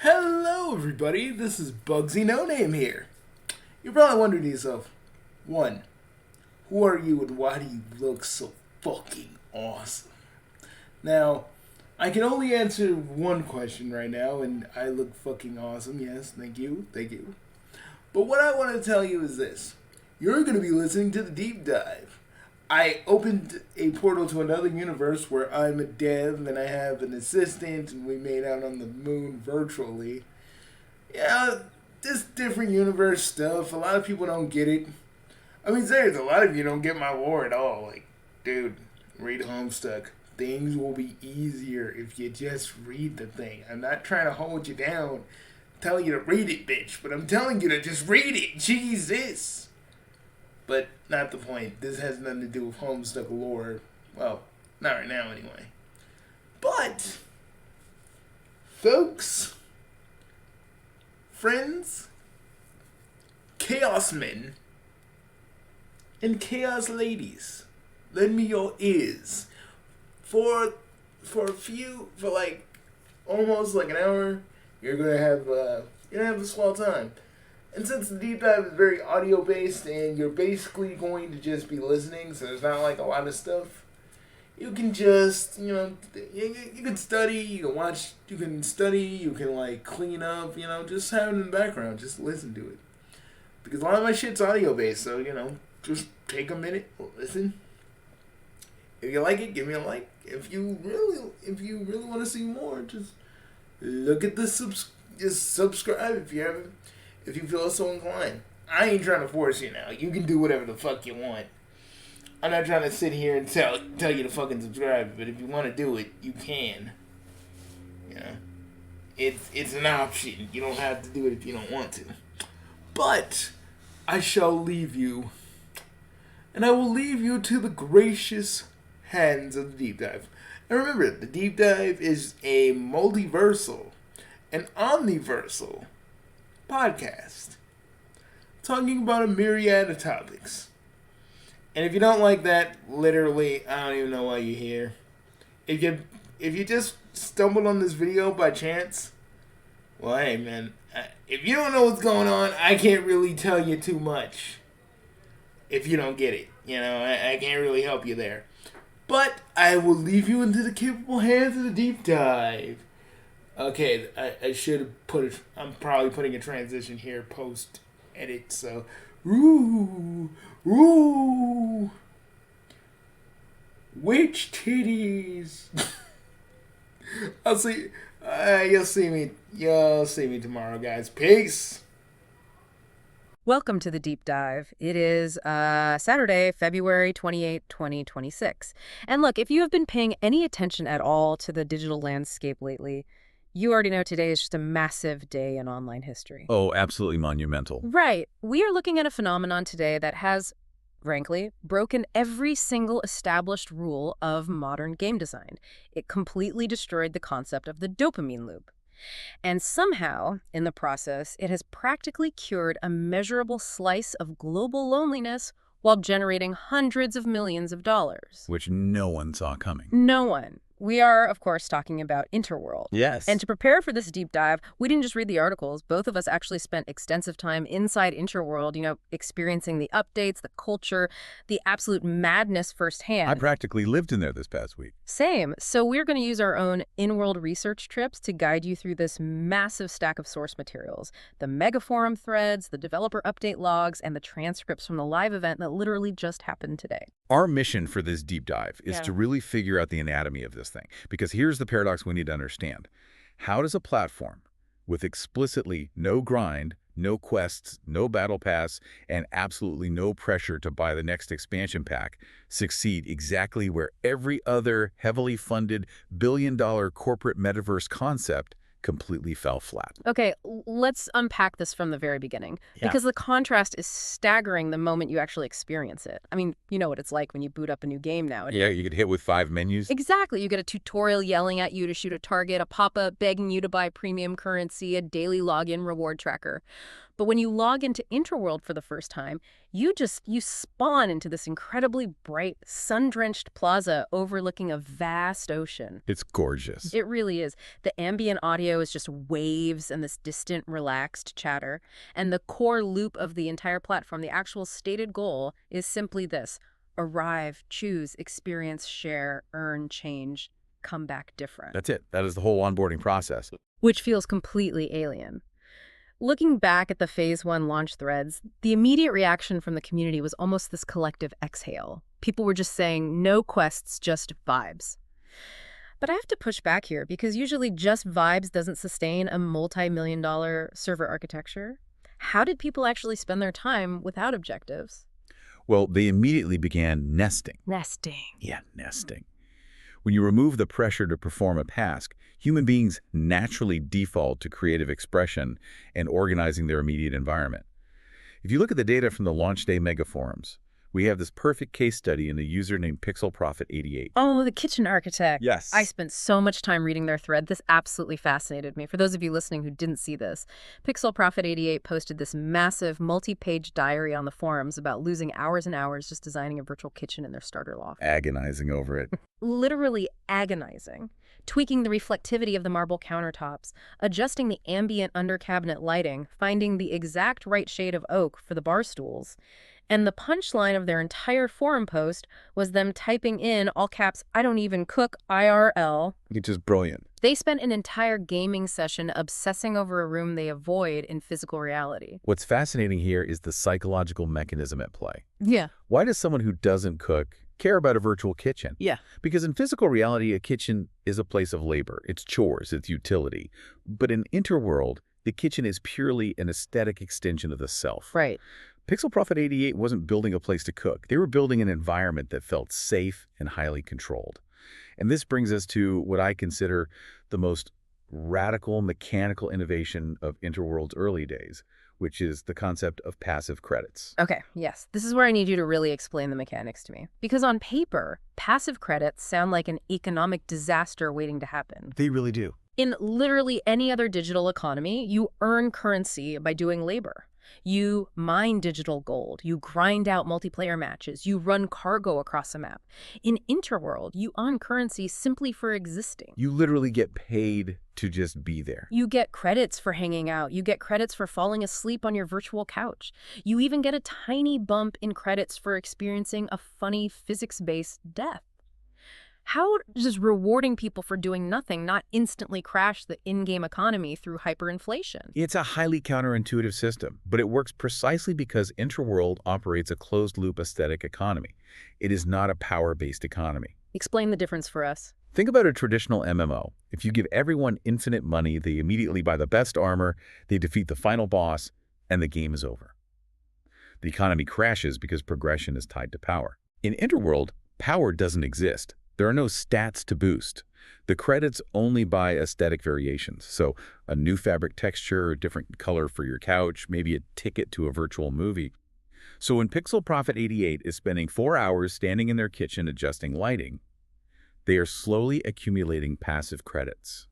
Hello everybody, this is Bugsy No Name here. You're probably wondering to yourself, 1. Who are you and why do you look so fucking awesome? Now, I can only answer one question right now, and I look fucking awesome, yes, thank you. But what I want to tell you is this. You're going to be listening to the Deep Dive. I opened a portal to another universe where I'm a dev and I have an assistant and we made out on the moon virtually. Yeah, this different universe stuff. A lot of people don't get it. I mean, seriously, a lot of you don't get my lore at all. Like, dude, read Homestuck. Things will be easier if you just read the thing. I'm not trying to hold you down, telling you to read it, bitch, but I'm telling you to just read it. Jesus. But not the point. This has nothing to do with Homestuck lore. Well, not right now anyway. But, folks, friends, chaos men, and chaos ladies, lend me your ears. For like almost like an hour, you're gonna have a swell time. And since the deep dive is very audio based and you're basically going to just be listening, so there's not like a lot of stuff, you can just, you can study, you can watch, you can study, you can like clean up, just have it in the background, just listen to it. Because a lot of my shit's audio based, so, just take a minute, listen. If you like it, give me a like. If you really want to see more, just look at the just subscribe if you feel so inclined. I ain't trying to force you now. You can do whatever the fuck you want. I'm not trying to sit here and tell you to fucking subscribe, but if you want to do it, you can. It's an option. You don't have to do it if you don't want to. But I shall leave you, and I will leave you to the gracious hands of the Deep Dive. And remember, the Deep Dive is a multiversal, an omniversal podcast talking about a myriad of topics. And if you don't like that, literally, I don't even know why you're here. If you just stumbled on this video by chance, well, hey man, if you don't know what's going on, I can't really tell you too much. If you don't get it, I can't really help you there. But I will leave you into the capable hands of the Deep Dive. Okay, I should have put it. I'm probably putting a transition here post edit. So, ooh, witch titties. I'll see. You'll see me. You'll see me tomorrow, guys. Peace. Welcome to the Deep Dive. It is Saturday, February 28, 2026. And look, if you have been paying any attention at all to the digital landscape lately, you already know today is just a massive day in online history. Oh, absolutely monumental. Right. We are looking at a phenomenon today that has, frankly, broken every single established rule of modern game design. It completely destroyed the concept of the dopamine loop. And somehow, in the process, it has practically cured a measurable slice of global loneliness while generating hundreds of millions of dollars. Which no one saw coming. No one. We are, of course, talking about Interworld. Yes. And to prepare for this deep dive, we didn't just read the articles. Both of us actually spent extensive time inside Interworld, experiencing the updates, the culture, the absolute madness firsthand. I practically lived in there this past week. Same. So we're going to use our own in-world research trips to guide you through this massive stack of source materials. The mega forum threads, the developer update logs, and the transcripts from the live event that literally just happened today. Our mission for this deep dive is to really figure out the anatomy of this thing. Because here's the paradox we need to understand. How does a platform with explicitly no grind, no quests, no battle pass, and absolutely no pressure to buy the next expansion pack succeed exactly where every other heavily funded billion-dollar corporate metaverse concept completely fell flat? Okay, let's unpack this from the very beginning, because the contrast is staggering the moment you actually experience it. I mean, you know what it's like when you boot up a new game now. Yeah, you get hit with 5 menus. Exactly. You get a tutorial yelling at you to shoot a target, a pop-up begging you to buy premium currency, a daily login reward tracker. But when you log into Interworld for the first time, you spawn into this incredibly bright, sun-drenched plaza overlooking a vast ocean. It's gorgeous. It really is. The ambient audio is just waves and this distant, relaxed chatter. And the core loop of the entire platform, the actual stated goal, is simply this: arrive, choose, experience, share, earn, change, come back different. That's it. That is the whole onboarding process. Which feels completely alien. Looking back at the Phase 1 launch threads, the immediate reaction from the community was almost this collective exhale. People were just saying, no quests, just vibes. But I have to push back here, because usually just vibes doesn't sustain a multi-million-dollar server architecture. How did people actually spend their time without objectives? Well, they immediately began nesting. Nesting. Yeah, nesting. When you remove the pressure to perform a task, human beings naturally default to creative expression and organizing their immediate environment. If you look at the data from the launch day mega forums, we have this perfect case study in a user named PixelProfit88. Oh, the kitchen architect. Yes. I spent so much time reading their thread. This absolutely fascinated me. For those of you listening who didn't see this, PixelProfit88 posted this massive multi-page diary on the forums about losing hours and hours just designing a virtual kitchen in their starter loft. Agonizing over it. Literally agonizing. Tweaking the reflectivity of the marble countertops, adjusting the ambient under-cabinet lighting, finding the exact right shade of oak for the bar stools. And the punchline of their entire forum post was them typing in, all caps, "I don't even cook IRL." Which is brilliant. They spent an entire gaming session obsessing over a room they avoid in physical reality. What's fascinating here is the psychological mechanism at play. Yeah. Why does someone who doesn't cook care about a virtual kitchen? Yeah. Because in physical reality, a kitchen is a place of labor. It's chores, it's utility. But in Interworld, the kitchen is purely an aesthetic extension of the self. Right. PixelProfit88 wasn't building a place to cook. They were building an environment that felt safe and highly controlled. And this brings us to what I consider the most radical mechanical innovation of Interworld's early days, which is the concept of passive credits. Okay, yes. This is where I need you to really explain the mechanics to me. Because on paper, passive credits sound like an economic disaster waiting to happen. They really do. In literally any other digital economy, you earn currency by doing labor. You mine digital gold, you grind out multiplayer matches, you run cargo across a map. In Interworld, you earn currency simply for existing. You literally get paid to just be there. You get credits for hanging out. You get credits for falling asleep on your virtual couch. You even get a tiny bump in credits for experiencing a funny physics-based death. How does rewarding people for doing nothing not instantly crash the in-game economy through hyperinflation? It's a highly counterintuitive system, but it works precisely because Interworld operates a closed-loop aesthetic economy. It is not a power-based economy. Explain the difference for us. Think about a traditional MMO. If you give everyone infinite money, they immediately buy the best armor, they defeat the final boss, and the game is over. The economy crashes because progression is tied to power. In Interworld, power doesn't exist. There are no stats to boost. The credits only buy aesthetic variations, so a new fabric texture, a different color for your couch, maybe a ticket to a virtual movie. So when PixelProfit88 is spending 4 hours standing in their kitchen adjusting lighting, they are slowly accumulating passive credits.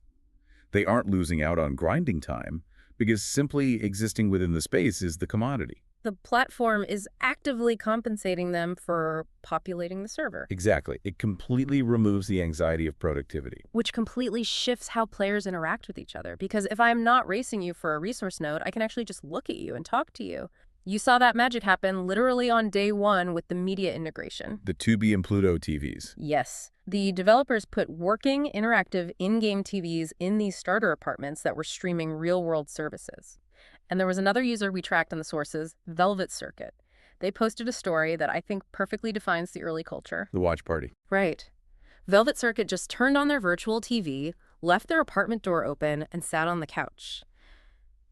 They aren't losing out on grinding time because simply existing within the space is the commodity. The platform is actively compensating them for populating the server. Exactly. It completely removes the anxiety of productivity. Which completely shifts how players interact with each other. Because if I'm not racing you for a resource node, I can actually just look at you and talk to you. You saw that magic happen literally on day one with the media integration. The Tubi and Pluto TVs. Yes. The developers put working, interactive, in-game TVs in these starter apartments that were streaming real-world services. And there was another user we tracked in the sources, Velvet Circuit. They posted a story that I think perfectly defines the early culture. The watch party. Right. Velvet Circuit just turned on their virtual TV, left their apartment door open, and sat on the couch.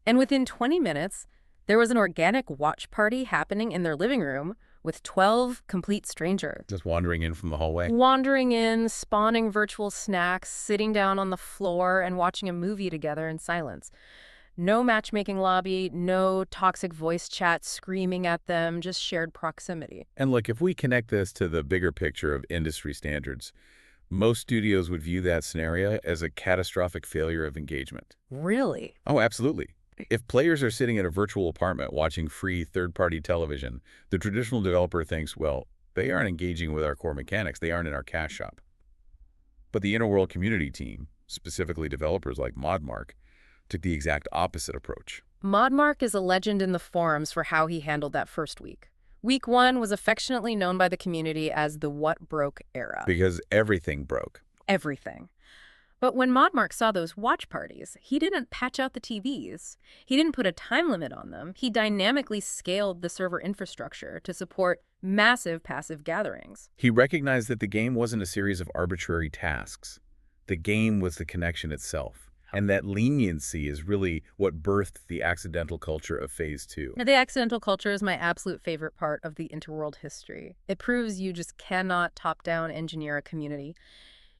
And within 20 minutes, there was an organic watch party happening in their living room with 12 complete strangers. Just wandering in from the hallway. Wandering in, spawning virtual snacks, sitting down on the floor, and watching a movie together in silence. No matchmaking lobby, no toxic voice chat screaming at them, just shared proximity. And look, if we connect this to the bigger picture of industry standards, most studios would view that scenario as a catastrophic failure of engagement. Really? Oh, absolutely. If players are sitting in a virtual apartment watching free third-party television, the traditional developer thinks, well, they aren't engaging with our core mechanics. They aren't in our cash shop. But the Interworld community team, specifically developers like Modmark, took the exact opposite approach. Modmark is a legend in the forums for how he handled that first week. Week 1 was affectionately known by the community as the what broke era. Because everything broke. Everything. But when Modmark saw those watch parties, he didn't patch out the TVs. He didn't put a time limit on them. He dynamically scaled the server infrastructure to support massive passive gatherings. He recognized that the game wasn't a series of arbitrary tasks. The game was the connection itself. And that leniency is really what birthed the accidental culture of Phase 2. The accidental culture is my absolute favorite part of the Interworld history. It proves you just cannot top-down engineer a community.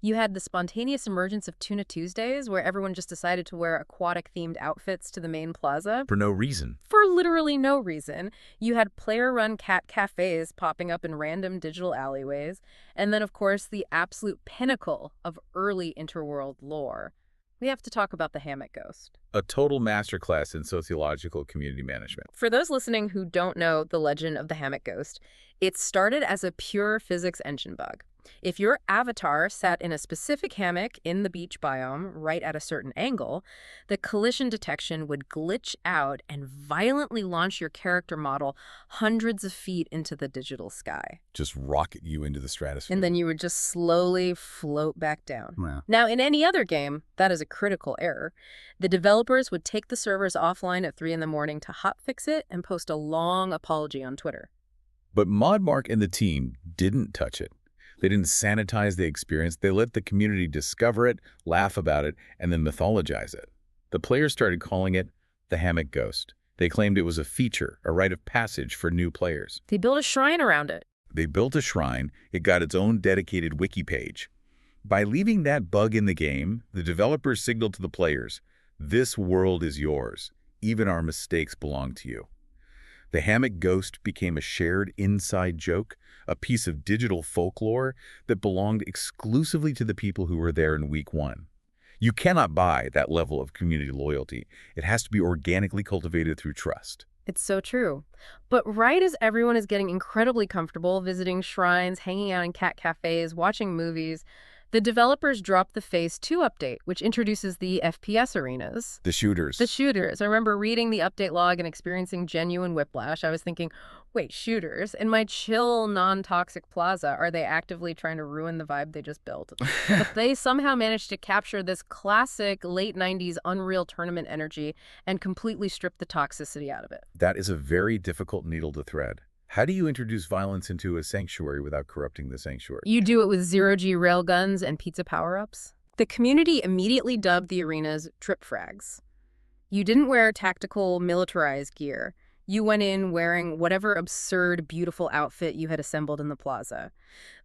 You had the spontaneous emergence of Tuna Tuesdays, where everyone just decided to wear aquatic-themed outfits to the main plaza. For no reason. For literally no reason. You had player-run cat cafes popping up in random digital alleyways. And then, of course, the absolute pinnacle of early Interworld lore. We have to talk about the hammock ghost. A total masterclass in sociological community management. For those listening who don't know the legend of the hammock ghost, it started as a pure physics engine bug. If your avatar sat in a specific hammock in the beach biome right at a certain angle, the collision detection would glitch out and violently launch your character model hundreds of feet into the digital sky. Just rocket you into the stratosphere. And then you would just slowly float back down. Wow. Now, in any other game, that is a critical error. The developers would take the servers offline at 3 in the morning to hotfix it and post a long apology on Twitter. But Modmark and the team didn't touch it. They didn't sanitize the experience. They let the community discover it, laugh about it, and then mythologize it. The players started calling it the hammock ghost. They claimed it was a feature, a rite of passage for new players. They built a shrine around it. They built a shrine. It got its own dedicated wiki page. By leaving that bug in the game, the developers signaled to the players, this world is yours. Even our mistakes belong to you. The hammock ghost became a shared inside joke, a piece of digital folklore that belonged exclusively to the people who were there in week 1. You cannot buy that level of community loyalty. It has to be organically cultivated through trust. It's so true. But right as everyone is getting incredibly comfortable visiting shrines, hanging out in cat cafes, watching movies, the developers dropped the Phase 2 update, which introduces the FPS arenas. The shooters. The shooters. I remember reading the update log and experiencing genuine whiplash. I was thinking, wait, shooters? In my chill, non-toxic plaza, are they actively trying to ruin the vibe they just built? But they somehow managed to capture this classic late 90s Unreal Tournament energy and completely strip the toxicity out of it. That is a very difficult needle to thread. How do you introduce violence into a sanctuary without corrupting the sanctuary? You do it with zero-G railguns and pizza power-ups. The community immediately dubbed the arenas trip frags. You didn't wear tactical, militarized gear. You went in wearing whatever absurd, beautiful outfit you had assembled in the plaza.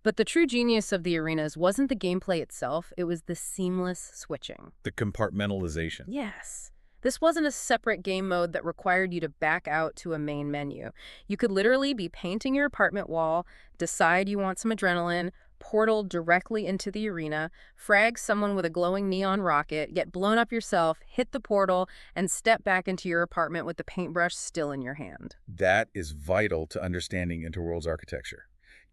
But the true genius of the arenas wasn't the gameplay itself, it was the seamless switching. The compartmentalization. Yes. This wasn't a separate game mode that required you to back out to a main menu. You could literally be painting your apartment wall, decide you want some adrenaline, portal directly into the arena, frag someone with a glowing neon rocket, get blown up yourself, hit the portal, and step back into your apartment with the paintbrush still in your hand. That is vital to understanding Interworld's architecture.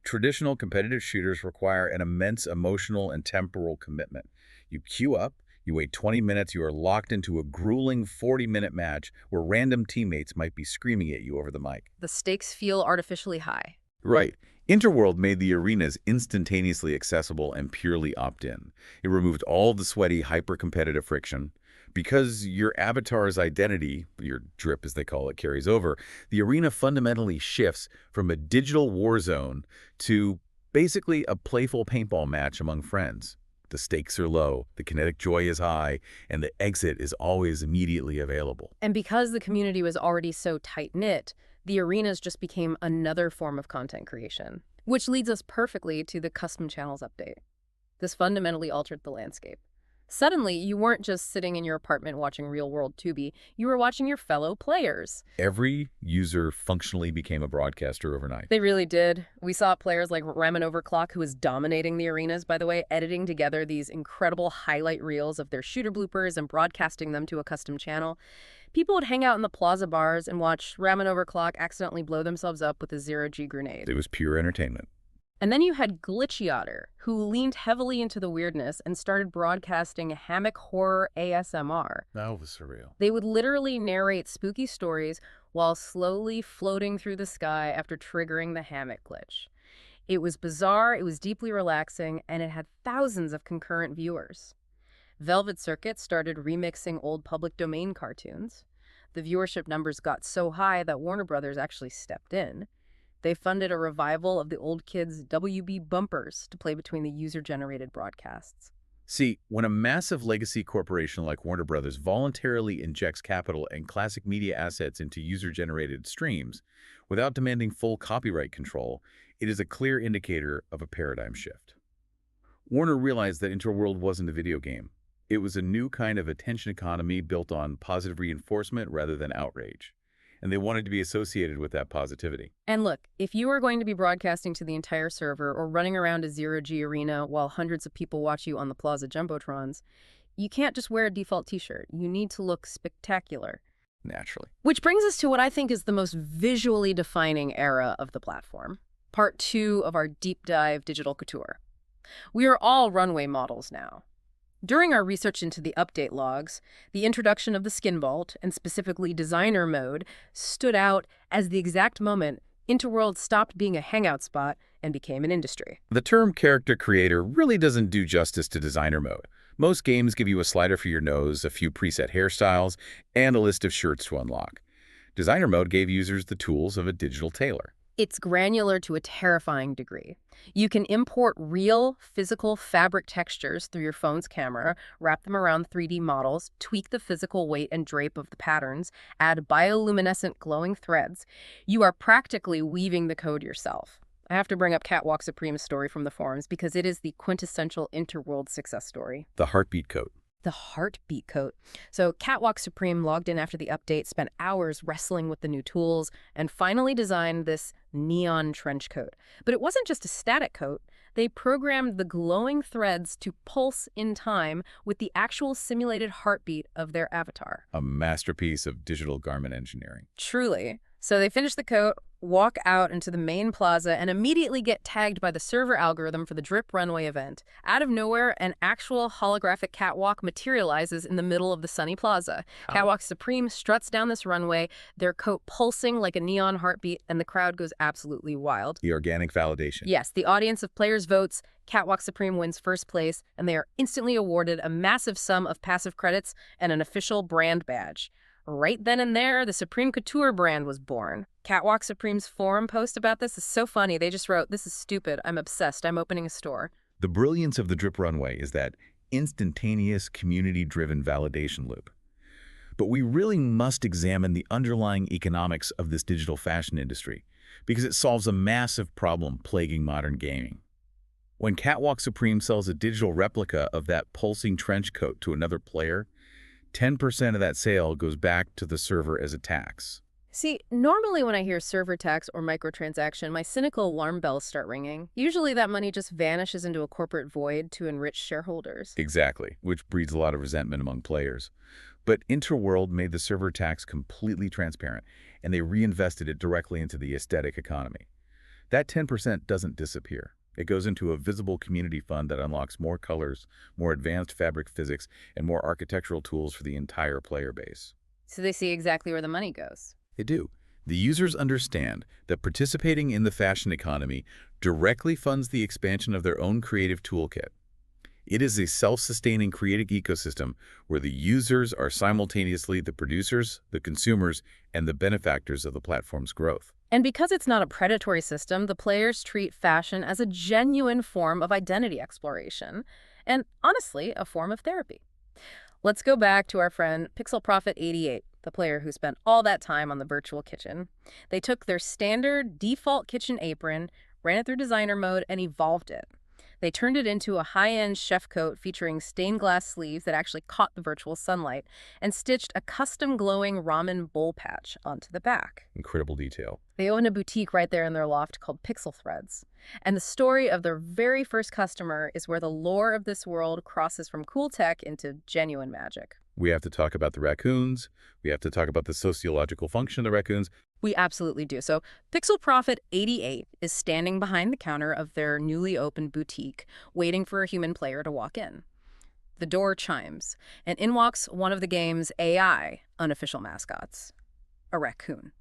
Traditional competitive shooters require an immense emotional and temporal commitment. You queue up, you wait 20 minutes, you are locked into a grueling 40-minute match where random teammates might be screaming at you over the mic. The stakes feel artificially high. Right. Interworld made the arenas instantaneously accessible and purely opt-in. It removed all the sweaty, hyper-competitive friction. Because your avatar's identity, your drip as they call it, carries over, the arena fundamentally shifts from a digital war zone to basically a playful paintball match among friends. The stakes are low, the kinetic joy is high, and the exit is always immediately available. And because the community was already so tight-knit, the arenas just became another form of content creation. Which leads us perfectly to the custom channels update. This fundamentally altered the landscape. Suddenly, you weren't just sitting in your apartment watching real-world Tubi, you were watching your fellow players. Every user functionally became a broadcaster overnight. They really did. We saw players like Ramen Overclock, who was dominating the arenas, by the way, editing together these incredible highlight reels of their shooter bloopers and broadcasting them to a custom channel. People would hang out in the plaza bars and watch Ramen Overclock accidentally blow themselves up with a zero-G grenade. It was pure entertainment. And then you had Glitchy Otter, who leaned heavily into the weirdness and started broadcasting hammock horror ASMR. That was surreal. They would literally narrate spooky stories while slowly floating through the sky after triggering the hammock glitch. It was bizarre, it was deeply relaxing, and it had thousands of concurrent viewers. Velvet Circuit started remixing old public domain cartoons. The viewership numbers got so high that Warner Brothers actually stepped in. They funded a revival of the old kids' WB bumpers to play between the user-generated broadcasts. See, when a massive legacy corporation like Warner Brothers voluntarily injects capital and classic media assets into user-generated streams without demanding full copyright control, it is a clear indicator of a paradigm shift. Warner realized that Interworld wasn't a video game. It was a new kind of attention economy built on positive reinforcement rather than outrage. And they wanted to be associated with that positivity. And look, if you are going to be broadcasting to the entire server or running around a zero-G arena while hundreds of people watch you on the Plaza Jumbotrons, you can't just wear a default t-shirt. You need to look spectacular. Naturally. Which brings us to what I think is the most visually defining era of the platform. Part 2 of our deep dive digital couture. We are all runway models now. During our research into the update logs, the introduction of the skin vault, and specifically designer mode, stood out as the exact moment Interworld stopped being a hangout spot and became an industry. The term character creator really doesn't do justice to designer mode. Most games give you a slider for your nose, a few preset hairstyles, and a list of shirts to unlock. Designer mode gave users the tools of a digital tailor. It's granular to a terrifying degree. You can import real, physical fabric textures through your phone's camera, wrap them around 3D models, tweak the physical weight and drape of the patterns, add bioluminescent glowing threads. You are practically weaving the code yourself. I have to bring up Catwalk Supreme's story from the forums because it is the quintessential Interworld success story. The heartbeat coat. The heartbeat coat. So Catwalk Supreme logged in after the update, spent hours wrestling with the new tools, and finally designed this neon trench coat. But it wasn't just a static coat. They programmed the glowing threads to pulse in time with the actual simulated heartbeat of their avatar. A masterpiece of digital garment engineering. Truly. So they finish the coat, walk out into the main plaza, and immediately get tagged by the server algorithm for the Drip Runway event. Out of nowhere, an actual holographic catwalk materializes in the middle of the sunny plaza. Catwalk Supreme struts down this runway, their coat pulsing like a neon heartbeat, and the crowd goes absolutely wild. The organic validation. Yes, the audience of players votes, Catwalk Supreme wins first place, and they are instantly awarded a massive sum of passive credits and an official brand badge. Right then and there, the Supreme Couture brand was born. Catwalk Supreme's forum post about this is so funny. They just wrote, "This is stupid. I'm obsessed. I'm opening a store." The brilliance of the Drip Runway is that instantaneous, community-driven validation loop. But we really must examine the underlying economics of this digital fashion industry because it solves a massive problem plaguing modern gaming. When Catwalk Supreme sells a digital replica of that pulsing trench coat to another player, 10% of that sale goes back to the server as a tax. See, normally when I hear server tax or microtransaction, my cynical alarm bells start ringing. Usually that money just vanishes into a corporate void to enrich shareholders. Exactly, which breeds a lot of resentment among players. But Interworld made the server tax completely transparent, and they reinvested it directly into the aesthetic economy. That 10% doesn't disappear. It goes into a visible community fund that unlocks more colors, more advanced fabric physics, and more architectural tools for the entire player base. So they see exactly where the money goes. They do. The users understand that participating in the fashion economy directly funds the expansion of their own creative toolkit. It is a self-sustaining creative ecosystem where the users are simultaneously the producers, the consumers, and the benefactors of the platform's growth. And because it's not a predatory system, the players treat fashion as a genuine form of identity exploration, and honestly, a form of therapy. Let's go back to our friend Pixel Prophet 88, the player who spent all that time on the virtual kitchen. They took their standard default kitchen apron, ran it through designer mode, and evolved it. They turned it into a high-end chef coat featuring stained glass sleeves that actually caught the virtual sunlight and stitched a custom glowing ramen bowl patch onto the back. Incredible detail. They own a boutique right there in their loft called Pixel Threads. And the story of their very first customer is where the lore of this world crosses from cool tech into genuine magic. We have to talk about the raccoons. We have to talk about the sociological function of the raccoons. We absolutely do. So Pixel Prophet 88 is standing behind the counter of their newly opened boutique, waiting for a human player to walk in. The door chimes, and in walks one of the game's AI unofficial mascots, a raccoon.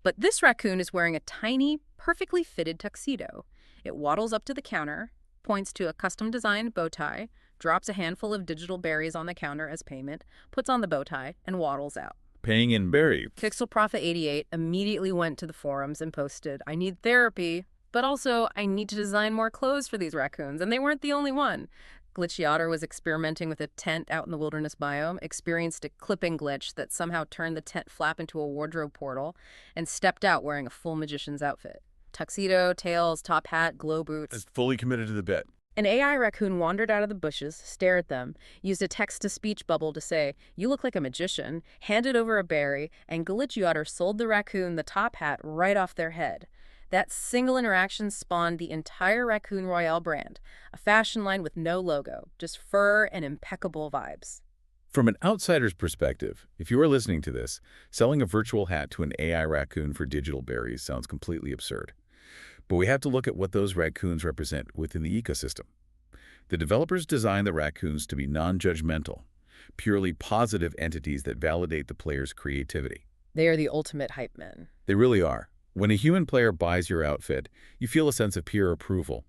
But this raccoon is wearing a tiny, perfectly fitted tuxedo. It waddles up to the counter, points to a custom-designed bow tie, drops a handful of digital berries on the counter as payment, puts on the bow tie, and waddles out. Paying in berry. Pixel Prophet 88 immediately went to the forums and posted, "I need therapy, but also I need to design more clothes for these raccoons," and they weren't the only one. Glitchy Otter was experimenting with a tent out in the wilderness biome, experienced a clipping glitch that somehow turned the tent flap into a wardrobe portal, and stepped out wearing a full magician's outfit. Tuxedo, tails, top hat, glow boots. It's fully committed to the bit. An AI raccoon wandered out of the bushes, stared at them, used a text-to-speech bubble to say, "You look like a magician," handed over a berry, and Glitchy Otter sold the raccoon the top hat right off their head. That single interaction spawned the entire Raccoon Royale brand, a fashion line with no logo, just fur and impeccable vibes. From an outsider's perspective, if you are listening to this, selling a virtual hat to an AI raccoon for digital berries sounds completely absurd. But we have to look at what those raccoons represent within the ecosystem. The developers designed the raccoons to be non-judgmental, purely positive entities that validate the player's creativity. They are the ultimate hype men. They really are. When a human player buys your outfit, you feel a sense of peer approval.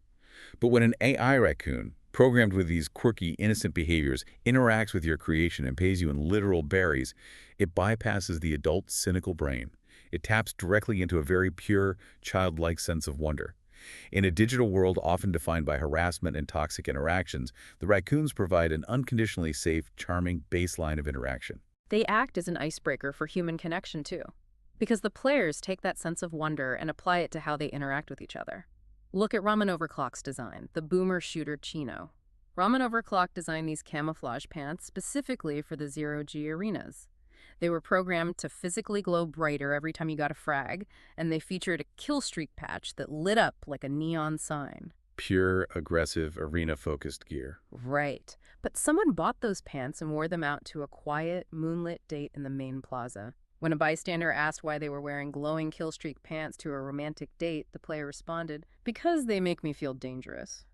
But when an AI raccoon, programmed with these quirky, innocent behaviors, interacts with your creation and pays you in literal berries, it bypasses the adult, cynical brain. It taps directly into a very pure, childlike sense of wonder. In a digital world often defined by harassment and toxic interactions, the raccoons provide an unconditionally safe, charming baseline of interaction. They act as an icebreaker for human connection, too, because the players take that sense of wonder and apply it to how they interact with each other. Look at Ramen Overclock's design, the boomer shooter Chino. Ramen Overclock designed these camouflage pants specifically for the zero-G arenas. They were programmed to physically glow brighter every time you got a frag, and they featured a kill streak patch that lit up like a neon sign. Pure, aggressive, arena-focused gear. Right. But someone bought those pants and wore them out to a quiet, moonlit date in the main plaza. When a bystander asked why they were wearing glowing kill streak pants to a romantic date, the player responded, "Because they make me feel dangerous."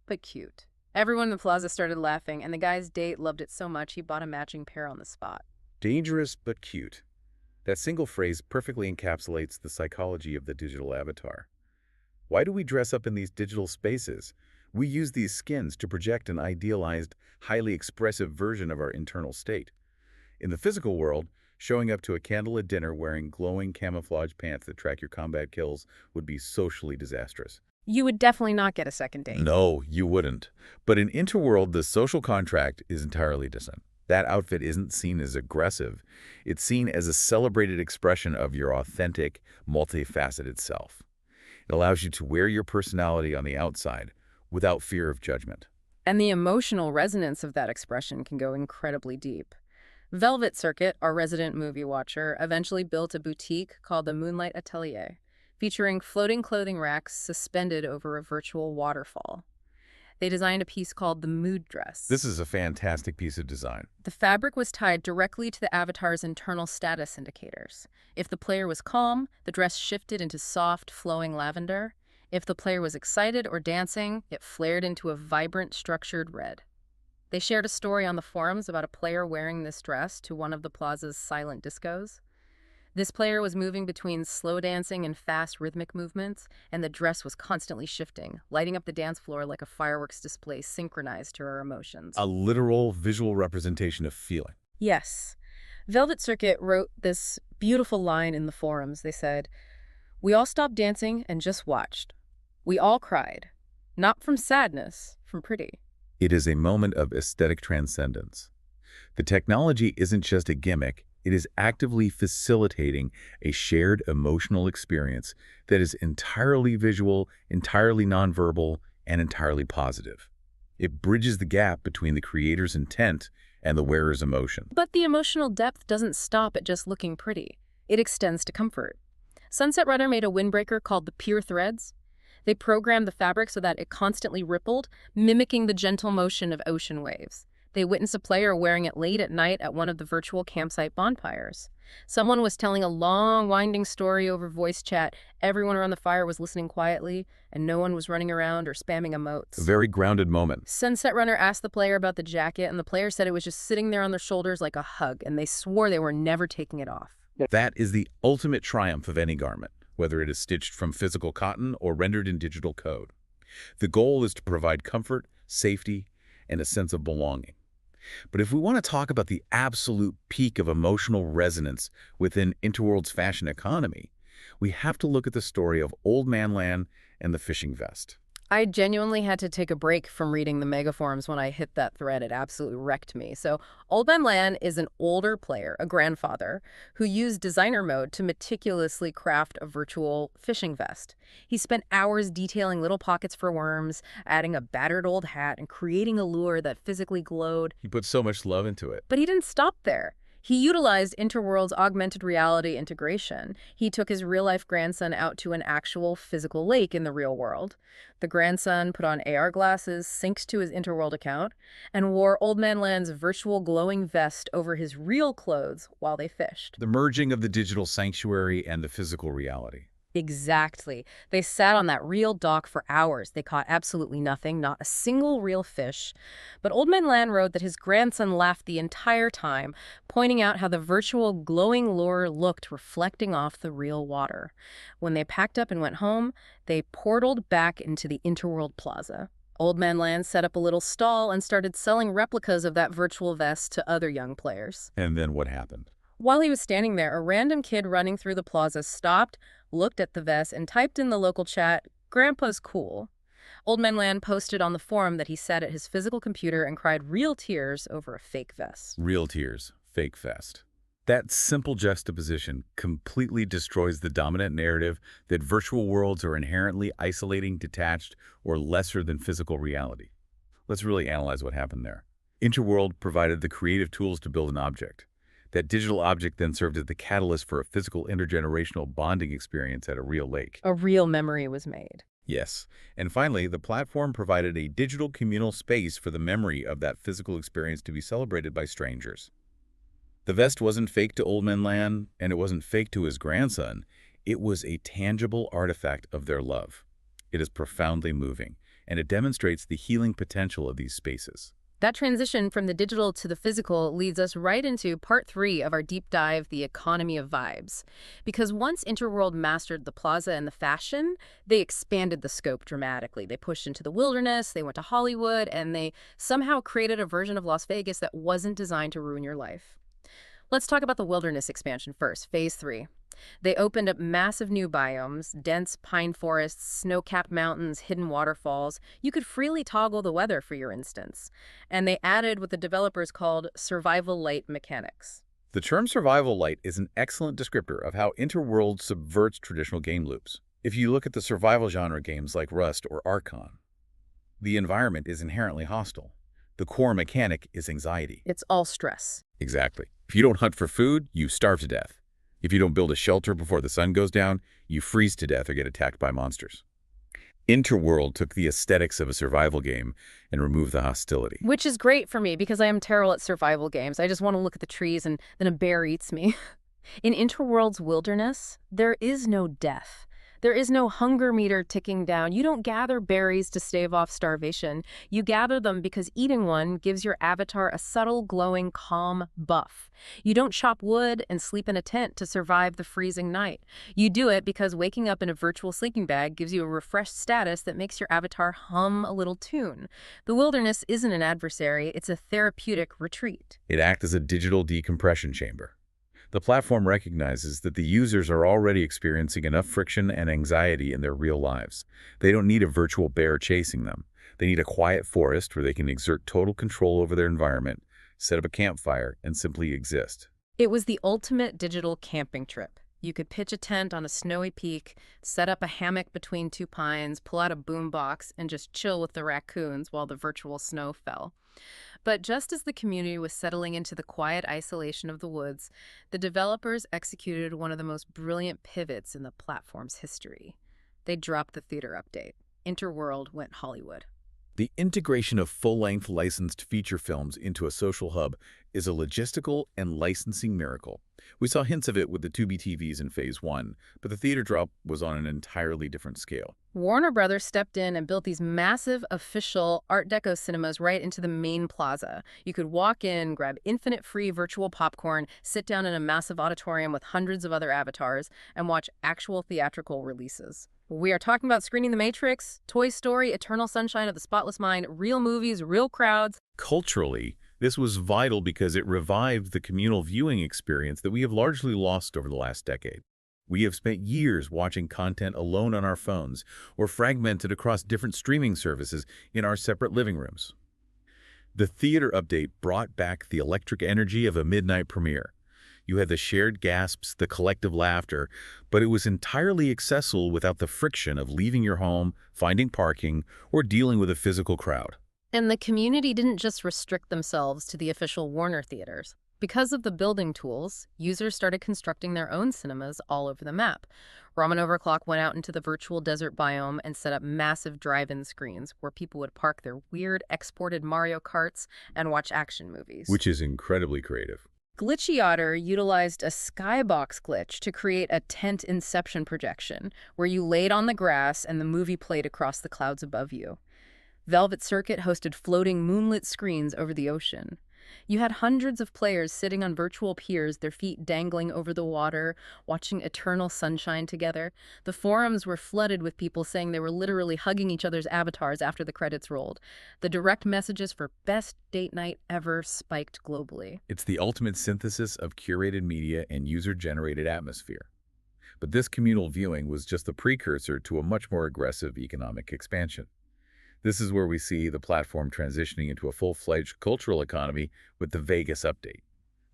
But cute. Everyone in the plaza started laughing, and the guy's date loved it so much he bought a matching pair on the spot. Dangerous but cute. That single phrase perfectly encapsulates the psychology of the digital avatar. Why do we dress up in these digital spaces? We use these skins to project an idealized, highly expressive version of our internal state. In the physical world, showing up to a candlelit dinner wearing glowing camouflage pants that track your combat kills would be socially disastrous. You would definitely not get a second date. No, you wouldn't. But in Interworld, the social contract is entirely different. That outfit isn't seen as aggressive. It's seen as a celebrated expression of your authentic, multifaceted self. It allows you to wear your personality on the outside without fear of judgment. And the emotional resonance of that expression can go incredibly deep. Velvet Circuit, our resident movie watcher, eventually built a boutique called the Moonlight Atelier, featuring floating clothing racks suspended over a virtual waterfall. They designed a piece called the Mood Dress. This is a fantastic piece of design. The fabric was tied directly to the avatar's internal status indicators. If the player was calm, the dress shifted into soft, flowing lavender. If the player was excited or dancing, it flared into a vibrant, structured red. They shared a story on the forums about a player wearing this dress to one of the plaza's silent discos. This player was moving between slow dancing and fast rhythmic movements, and the dress was constantly shifting, lighting up the dance floor like a fireworks display synchronized to her emotions. A literal visual representation of feeling. Yes. Velvet Circuit wrote this beautiful line in the forums. They said, "We all stopped dancing and just watched. We all cried. Not from sadness, from pretty." It is a moment of aesthetic transcendence. The technology isn't just a gimmick. It is actively facilitating a shared emotional experience that is entirely visual, entirely nonverbal, and entirely positive. It bridges the gap between the creator's intent and the wearer's emotion. But the emotional depth doesn't stop at just looking pretty. It extends to comfort. Sunset Runner made a windbreaker called the Pure Threads. They programmed the fabric so that it constantly rippled, mimicking the gentle motion of ocean waves. They witnessed a player wearing it late at night at one of the virtual campsite bonfires. Someone was telling a long, winding story over voice chat. Everyone around the fire was listening quietly, and no one was running around or spamming emotes. A very grounded moment. Sunset Runner asked the player about the jacket, and the player said it was just sitting there on their shoulders like a hug, and they swore they were never taking it off. That is the ultimate triumph of any garment, whether it is stitched from physical cotton or rendered in digital code. The goal is to provide comfort, safety, and a sense of belonging. But if we want to talk about the absolute peak of emotional resonance within Interworld's fashion economy, we have to look at the story of Old Man Lan and the fishing vest. I genuinely had to take a break from reading the mega forums when I hit that thread. It absolutely wrecked me. So Old Man Lan is an older player, a grandfather, who used designer mode to meticulously craft a virtual fishing vest. He spent hours detailing little pockets for worms, adding a battered old hat, and creating a lure that physically glowed. He put so much love into it. But he didn't stop there. He utilized Interworld's augmented reality integration. He took his real-life grandson out to an actual physical lake in the real world. The grandson put on AR glasses, synced to his Interworld account, and wore Old Man Lan's virtual glowing vest over his real clothes while they fished. The merging of the digital sanctuary and the physical reality. Exactly. They sat on that real dock for hours. They caught absolutely nothing, not a single real fish. But Old Man Lan wrote that his grandson laughed the entire time, pointing out how the virtual glowing lure looked reflecting off the real water. When they packed up and went home, they portaled back into the Interworld plaza. Old Man Lan set up a little stall and started selling replicas of that virtual vest to other young players. And then what happened? While he was standing there, a random kid running through the plaza stopped, looked at the vest, and typed in the local chat, "Grandpa's cool." Old Man Lan posted on the forum that he sat at his physical computer and cried real tears over a fake vest. Real tears, fake vest. That simple juxtaposition completely destroys the dominant narrative that virtual worlds are inherently isolating, detached, or lesser than physical reality. Let's really analyze what happened there. Interworld provided the creative tools to build an object. That digital object then served as the catalyst for a physical intergenerational bonding experience at a real lake. A real memory was made. Yes. And finally, the platform provided a digital communal space for the memory of that physical experience to be celebrated by strangers. The vest wasn't fake to Old Man Lan, and it wasn't fake to his grandson. It was a tangible artifact of their love. It is profoundly moving, and it demonstrates the healing potential of these spaces. That transition from the digital to the physical leads us right into part 3 of our deep dive, the economy of vibes. Because once Interworld mastered the plaza and the fashion, they expanded the scope dramatically. They pushed into the wilderness, they went to Hollywood, and they somehow created a version of Las Vegas that wasn't designed to ruin your life. Let's talk about the wilderness expansion first, Phase 3. They opened up massive new biomes, dense pine forests, snow-capped mountains, hidden waterfalls. You could freely toggle the weather, for your instance. And they added what the developers called survival light mechanics. The term survival light is an excellent descriptor of how Interworld subverts traditional game loops. If you look at the survival genre games like Rust or Archon, the environment is inherently hostile. The core mechanic is anxiety. It's all stress. Exactly. If you don't hunt for food, you starve to death. If you don't build a shelter before the sun goes down, you freeze to death or get attacked by monsters. Interworld took the aesthetics of a survival game and removed the hostility. Which is great for me because I am terrible at survival games. I just want to look at the trees and then a bear eats me. In Interworld's wilderness, there is no death. There is no hunger meter ticking down. You don't gather berries to stave off starvation. You gather them because eating one gives your avatar a subtle, glowing, calm buff. You don't chop wood and sleep in a tent to survive the freezing night. You do it because waking up in a virtual sleeping bag gives you a refreshed status that makes your avatar hum a little tune. The wilderness isn't an adversary. It's a therapeutic retreat. It acts as a digital decompression chamber. The platform recognizes that the users are already experiencing enough friction and anxiety in their real lives. They don't need a virtual bear chasing them. They need a quiet forest where they can exert total control over their environment, set up a campfire, and simply exist. It was the ultimate digital camping trip. You could pitch a tent on a snowy peak, set up a hammock between two pines, pull out a boombox, and just chill with the raccoons while the virtual snow fell. But just as the community was settling into the quiet isolation of the woods, the developers executed one of the most brilliant pivots in the platform's history. They dropped the theater update. Interworld went Hollywood. The integration of full-length licensed feature films into a social hub is a logistical and licensing miracle. We saw hints of it with the Tubi TVs in Phase 1, but the theater drop was on an entirely different scale. Warner Brothers stepped in and built these massive official Art Deco cinemas right into the main plaza. You could walk in, grab infinite free virtual popcorn, sit down in a massive auditorium with hundreds of other avatars, and watch actual theatrical releases. We are talking about screening The Matrix, Toy Story, Eternal Sunshine of the Spotless Mind, real movies, real crowds. Culturally, this was vital because it revived the communal viewing experience that we have largely lost over the last decade. We have spent years watching content alone on our phones or fragmented across different streaming services in our separate living rooms. The theater update brought back the electric energy of a midnight premiere. You had the shared gasps, the collective laughter, but it was entirely accessible without the friction of leaving your home, finding parking, or dealing with a physical crowd. And the community didn't just restrict themselves to the official Warner theaters. Because of the building tools, users started constructing their own cinemas all over the map. Ramen Overclock went out into the virtual desert biome and set up massive drive-in screens where people would park their weird exported Mario Karts and watch action movies. Which is incredibly creative. Glitchy Otter utilized a skybox glitch to create a tent inception projection where you laid on the grass and the movie played across the clouds above you. Velvet Circuit hosted floating moonlit screens over the ocean. You had hundreds of players sitting on virtual piers, their feet dangling over the water, watching Eternal Sunshine together. The forums were flooded with people saying they were literally hugging each other's avatars after the credits rolled. The direct messages for best date night ever spiked globally. It's the ultimate synthesis of curated media and user-generated atmosphere. But this communal viewing was just the precursor to a much more aggressive economic expansion. This is where we see the platform transitioning into a full-fledged cultural economy with the Vegas update.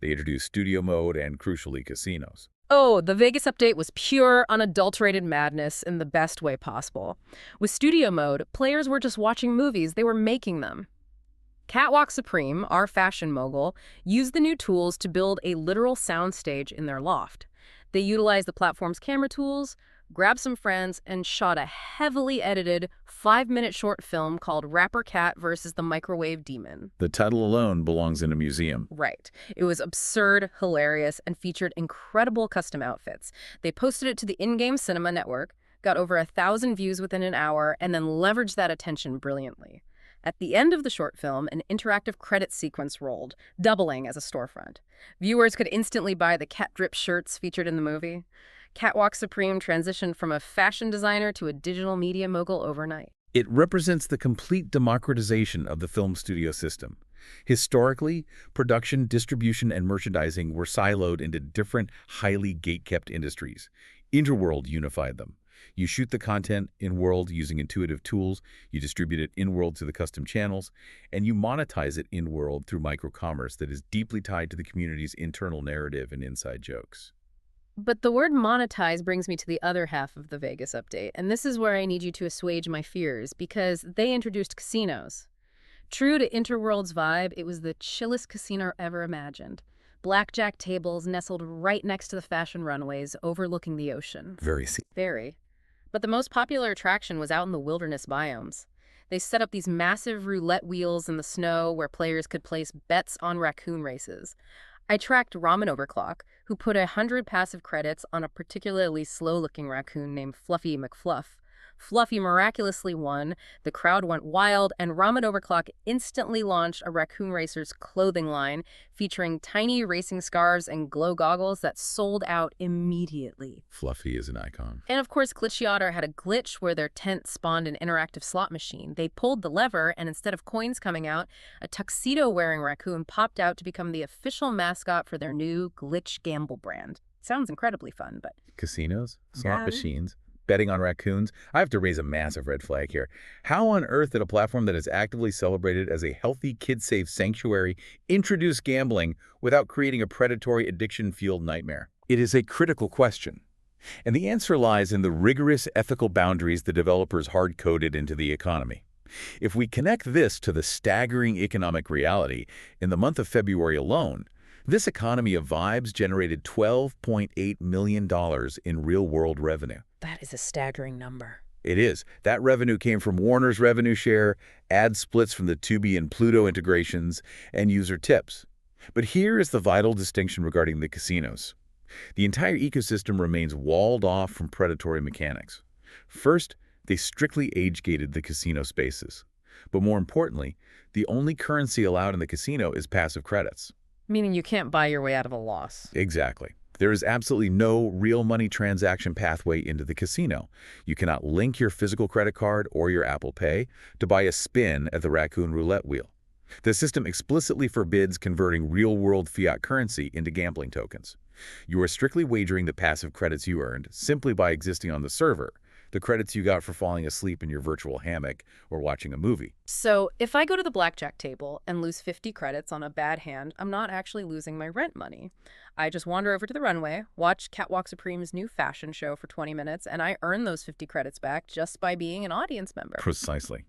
They introduced studio mode and, crucially, casinos. Oh, the Vegas update was pure, unadulterated madness in the best way possible. With studio mode, players were just watching movies, they were making them. Catwalk Supreme, our fashion mogul, used the new tools to build a literal soundstage in their loft. They utilized the platform's camera tools, grabbed some friends, and shot a heavily edited 5-minute short film called Rapper Cat versus the Microwave Demon. The title alone belongs in a museum. Right. It was absurd, hilarious, and featured incredible custom outfits. They posted it to the in-game cinema network, got over 1,000 views within an hour, and then leveraged that attention brilliantly. At the end of the short film, an interactive credit sequence rolled, doubling as a storefront. Viewers could instantly buy the cat drip shirts featured in the movie. Catwalk Supreme transitioned from a fashion designer to a digital media mogul overnight. It represents the complete democratization of the film studio system. Historically, production, distribution, and merchandising were siloed into different, highly gate-kept industries. Interworld unified them. You shoot the content in-world using intuitive tools, you distribute it in-world to the custom channels, and you monetize it in-world through microcommerce that is deeply tied to the community's internal narrative and inside jokes. But the word monetize brings me to the other half of the Vegas update, and this is where I need you to assuage my fears, because they introduced casinos. True to Interworld's vibe, it was the chillest casino ever imagined. Blackjack tables nestled right next to the fashion runways, overlooking the ocean. Very. But the most popular attraction was out in the wilderness biomes. They set up these massive roulette wheels in the snow where players could place bets on raccoon races. I tracked Ramen Overclock, who put 100 passive credits on a particularly slow-looking raccoon named Fluffy McFluff. Fluffy miraculously won, the crowd went wild, and Ramen Overclock instantly launched a Raccoon Racer's clothing line featuring tiny racing scarves and glow goggles that sold out immediately. Fluffy is an icon. And of course, Glitchy Otter had a glitch where their tent spawned an interactive slot machine. They pulled the lever, and instead of coins coming out, a tuxedo-wearing raccoon popped out to become the official mascot for their new Glitch Gamble brand. Sounds incredibly fun, but... Casinos? Slot machines? Betting on raccoons? I have to raise a massive red flag here. How on earth did a platform that is actively celebrated as a healthy, kid-safe sanctuary introduce gambling without creating a predatory, addiction-fueled nightmare? It is a critical question. And the answer lies in the rigorous ethical boundaries the developers hard-coded into the economy. If we connect this to the staggering economic reality, in the month of February alone, this economy of vibes generated $12.8 million in real-world revenue. That is a staggering number. It is. That revenue came from Warner's revenue share, ad splits from the Tubi and Pluto integrations, and user tips. But here is the vital distinction regarding the casinos. The entire ecosystem remains walled off from predatory mechanics. First, they strictly age-gated the casino spaces. But more importantly, the only currency allowed in the casino is passive credits. Meaning you can't buy your way out of a loss. Exactly. There is absolutely no real money transaction pathway into the casino. You cannot link your physical credit card or your Apple Pay to buy a spin at the raccoon roulette wheel. The system explicitly forbids converting real-world fiat currency into gambling tokens. You are strictly wagering the passive credits you earned simply by existing on the server, the credits you got for falling asleep in your virtual hammock or watching a movie. So if I go to the blackjack table and lose 50 credits on a bad hand, I'm not actually losing my rent money. I just wander over to the runway, watch Catwalk Supreme's new fashion show for 20 minutes, and I earn those 50 credits back just by being an audience member. Precisely.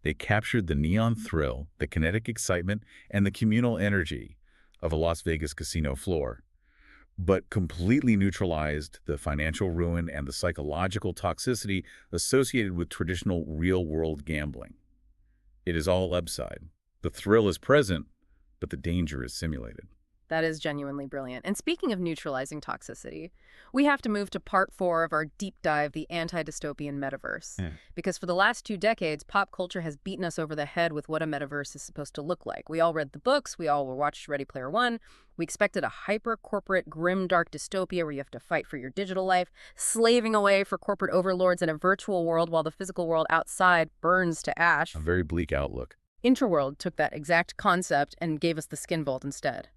They captured the neon thrill, the kinetic excitement, and the communal energy of a Las Vegas casino floor, but completely neutralized the financial ruin and the psychological toxicity associated with traditional real-world gambling. It is all upside. The thrill is present, but the danger is simulated. That is genuinely brilliant. And speaking of neutralizing toxicity, we have to move to part 4 of our deep dive, the anti-dystopian metaverse. Because for the last 2 decades, pop culture has beaten us over the head with what a metaverse is supposed to look like. We all read the books, we all watched Ready Player One. We expected a hyper-corporate, grim, dark dystopia where you have to fight for your digital life, slaving away for corporate overlords in a virtual world while the physical world outside burns to ash. A very bleak outlook. Interworld took that exact concept and gave us the Skin Vault instead.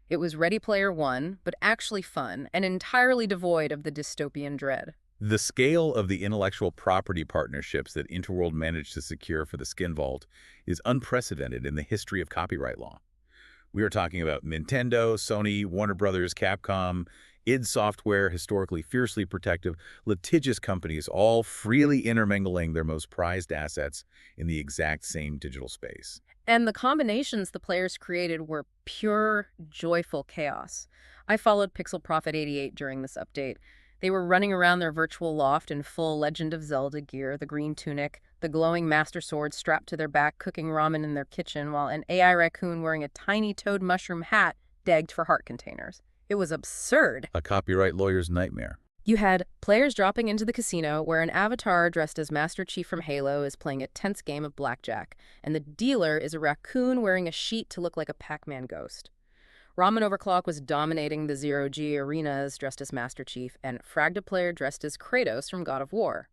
It was Ready Player One, but actually fun and entirely devoid of the dystopian dread. The scale of the intellectual property partnerships that Interworld managed to secure for the Skin Vault is unprecedented in the history of copyright law. We are talking about Nintendo, Sony, Warner Brothers, Capcom, id Software, historically fiercely protective, litigious companies, all freely intermingling their most prized assets in the exact same digital space. And the combinations the players created were pure, joyful chaos. I followed Pixel Prophet 88 during this update. They were running around their virtual loft in full Legend of Zelda gear, the green tunic, the glowing master sword strapped to their back, cooking ramen in their kitchen, while an AI raccoon wearing a tiny toad mushroom hat begged for heart containers. It was absurd. A copyright lawyer's nightmare. You had players dropping into the casino where an avatar dressed as Master Chief from Halo is playing a tense game of blackjack, and the dealer is a raccoon wearing a sheet to look like a Pac-Man ghost. Ramen Overclock was dominating the Zero-G arenas dressed as Master Chief, and Fragda player dressed as Kratos from God of War.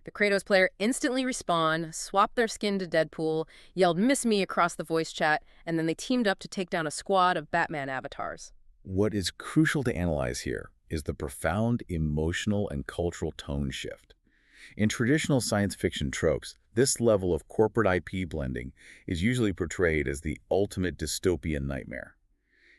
The Kratos player instantly respawned, swapped their skin to Deadpool, yelled "Miss Me" across the voice chat, and then they teamed up to take down a squad of Batman avatars. What is crucial to analyze here is the profound emotional and cultural tone shift. In traditional science fiction tropes, this level of corporate IP blending is usually portrayed as the ultimate dystopian nightmare.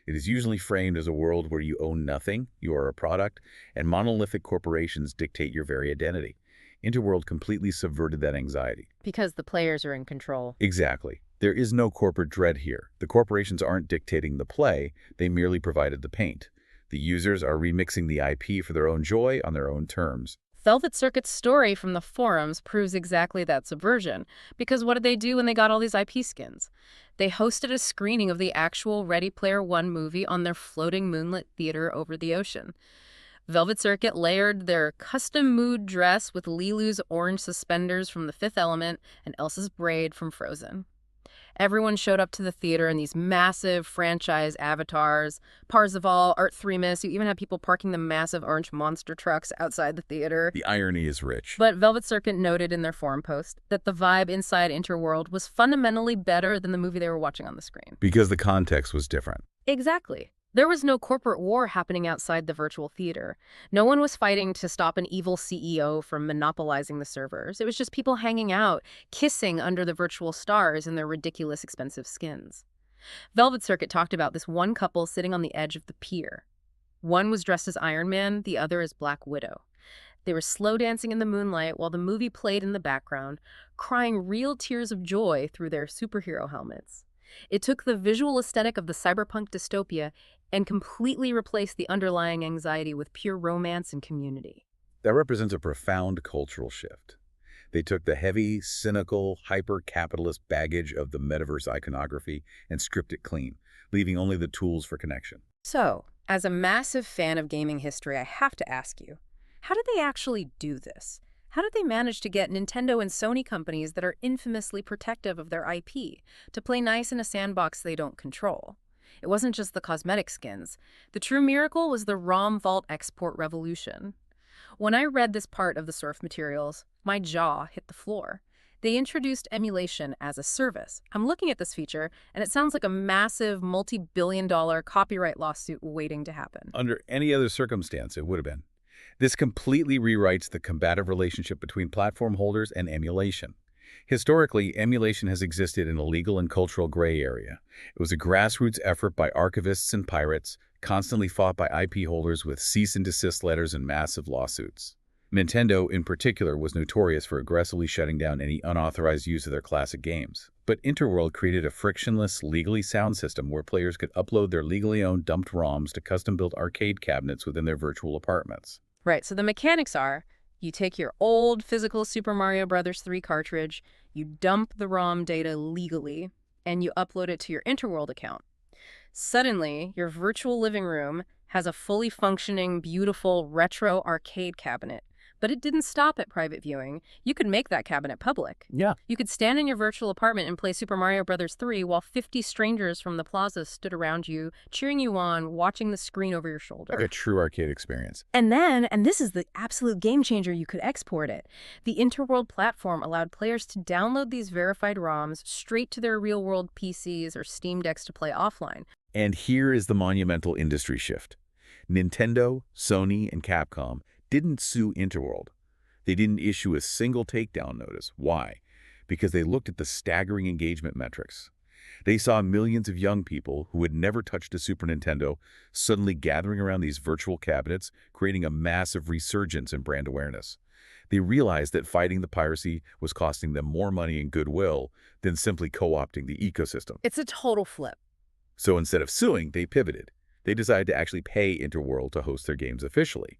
It is usually framed as a world where you own nothing, you are a product, and monolithic corporations dictate your very identity. Interworld completely subverted that anxiety. Because the players are in control. Exactly. There is no corporate dread here. The corporations aren't dictating the play, they merely provided the paint. The users are remixing the IP for their own joy on their own terms. Velvet Circuit's story from the forums proves exactly that subversion. Because what did they do when they got all these IP skins? They hosted a screening of the actual Ready Player One movie on their floating moonlit theater over the ocean. Velvet Circuit layered their custom mood dress with Lilu's orange suspenders from The Fifth Element and Elsa's braid from Frozen. Everyone showed up to the theater in these massive franchise avatars, Parzival, Art Threemus. You even had people parking the massive orange monster trucks outside the theater. The irony is rich. But Velvet Circuit noted in their forum post that the vibe inside Interworld was fundamentally better than the movie they were watching on the screen. Because the context was different. Exactly. There was no corporate war happening outside the virtual theater. No one was fighting to stop an evil CEO from monopolizing the servers. It was just people hanging out, kissing under the virtual stars in their ridiculous expensive skins. Velvet Circuit talked about this one couple sitting on the edge of the pier. One was dressed as Iron Man, the other as Black Widow. They were slow dancing in the moonlight while the movie played in the background, crying real tears of joy through their superhero helmets. It took the visual aesthetic of the cyberpunk dystopia and completely replaced the underlying anxiety with pure romance and community. That represents a profound cultural shift. They took the heavy, cynical, hyper-capitalist baggage of the metaverse iconography and stripped it clean, leaving only the tools for connection. So, as a massive fan of gaming history, I have to ask you, how did they actually do this? How did they manage to get Nintendo and Sony companies that are infamously protective of their IP to play nice in a sandbox they don't control? It wasn't just the cosmetic skins. The true miracle was the ROM vault export revolution. When I read this part of the source materials, my jaw hit the floor. They introduced emulation as a service. I'm looking at this feature, and it sounds like a massive multi-billion-dollar copyright lawsuit waiting to happen. Under any other circumstance, it would have been. This completely rewrites the combative relationship between platform holders and emulation. Historically, emulation has existed in a legal and cultural gray area. It was a grassroots effort by archivists and pirates, constantly fought by IP holders with cease and desist letters and massive lawsuits. Nintendo, in particular, was notorious for aggressively shutting down any unauthorized use of their classic games. But Interworld created a frictionless, legally sound system where players could upload their legally owned dumped ROMs to custom-built arcade cabinets within their virtual apartments. Right, so the mechanics are, you take your old physical Super Mario Bros. 3 cartridge, you dump the ROM data legally, and you upload it to your Interworld account. Suddenly, your virtual living room has a fully functioning, beautiful, retro arcade cabinet. But it didn't stop at private viewing. You could make that cabinet public. Yeah. You could stand in your virtual apartment and play Super Mario Bros. 3 while 50 strangers from the plaza stood around you, cheering you on, watching the screen over your shoulder. Like a true arcade experience. And then, and this is the absolute game changer, you could export it. The Interworld platform allowed players to download these verified ROMs straight to their real-world PCs or Steam Decks to play offline. And here is the monumental industry shift. Nintendo, Sony, and Capcom didn't sue Interworld. They didn't issue a single takedown notice. Why? Because they looked at the staggering engagement metrics. They saw millions of young people who had never touched a Super Nintendo suddenly gathering around these virtual cabinets, creating a massive resurgence in brand awareness. They realized that fighting the piracy was costing them more money and goodwill than simply co-opting the ecosystem. It's a total flip. So instead of suing, they pivoted. They decided to actually pay Interworld to host their games officially.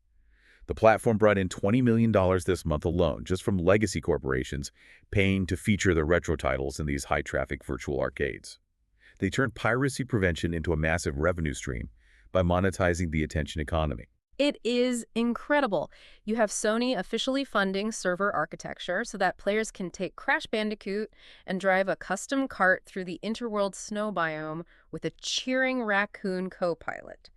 The platform brought in $20 million this month alone, just from legacy corporations paying to feature their retro titles in these high-traffic virtual arcades. They turned piracy prevention into a massive revenue stream by monetizing the attention economy. It is incredible. You have Sony officially funding server architecture so that players can take Crash Bandicoot and drive a custom cart through the Interworld snow biome with a cheering raccoon co-pilot.